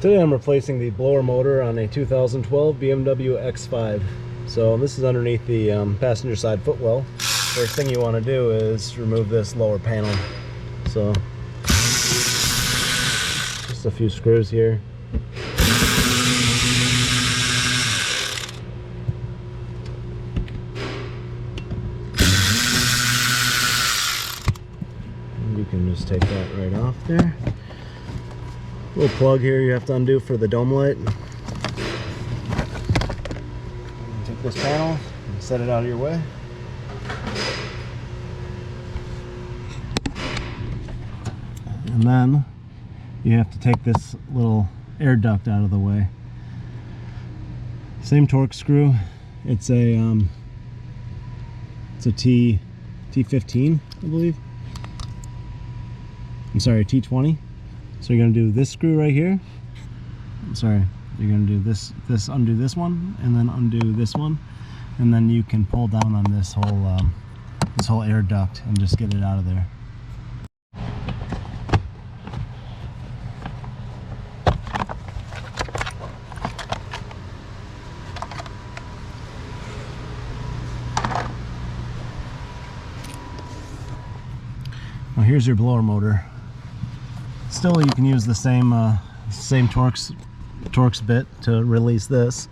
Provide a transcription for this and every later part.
Today I'm replacing the blower motor on a 2012 BMW X5. So this is underneath the passenger side footwell. First thing you want to do is remove this lower panel. So just a few screws here. And you can just take that right off there. Little plug here you have to undo for the dome light. Take this panel and set it out of your way. And then you have to take this little air duct out of the way. Same torque screw. It's a T15, I believe. I'm sorry, T20. So you're going to do this screw right here. I'm sorry, you're going to do this, undo this one, and then undo this one, and then you can pull down on this whole air duct and just get it out of there. Now here's your blower motor. Still, you can use the same Torx bit to release this.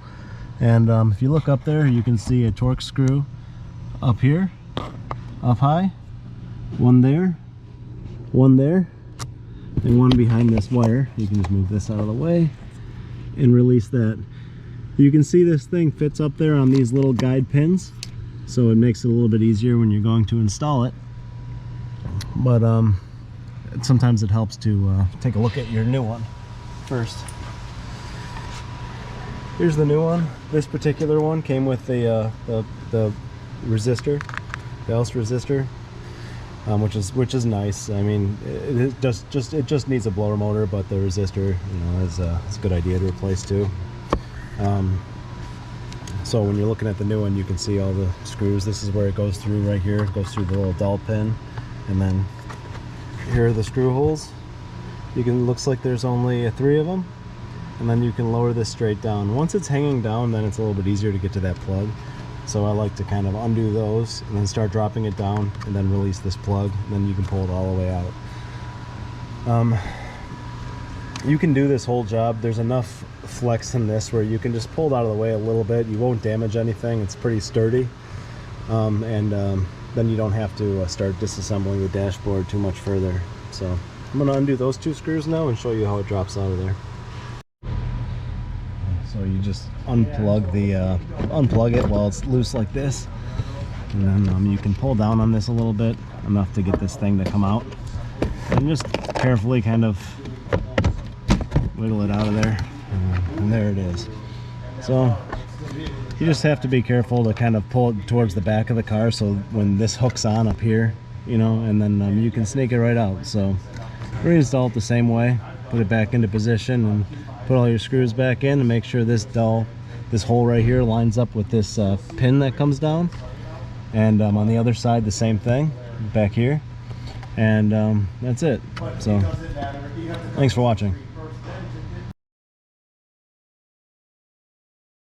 And if you look up there, you can see a Torx screw up here, up high, one there, and one behind this wire. You can just move this out of the way and release that. You can see this thing fits up there on these little guide pins, so it makes it a little bit easier when you're going to install it. But sometimes it helps to take a look at your new one first. Here's the new one. This particular one came with the resistor, the else resistor, which is nice. I mean, it just needs a blower motor, but the resistor, you know, is a good idea to replace too. So when you're looking at the new one, you can see all the screws. This is where it goes through right here. It goes through the little dowel pin, and then here are the screw holes. Looks like there's only 3 of them, and then you can lower this straight down. Once it's hanging down, then it's a little bit easier to get to that plug. So I like to kind of undo those and then start dropping it down, and then release this plug, and then you can pull it all the way out. You can do this whole job. There's enough flex in this where you can just pull it out of the way a little bit. You won't damage anything. It's pretty sturdy, then you don't have to start disassembling the dashboard too much further. So I'm going to undo those 2 screws now and show you how it drops out of there. So you just unplug it while it's loose like this, and then you can pull down on this a little bit, enough to get this thing to come out, and just carefully kind of wiggle it out of there, and there it is. So you just have to be careful to kind of pull it towards the back of the car, so when this hooks on up here, you know, and then you can snake it right out. So reinstall it the same way, put it back into position, and put all your screws back in, and make sure this hole right here lines up with this pin that comes down, and on the other side the same thing back here, and that's it. So thanks for watching.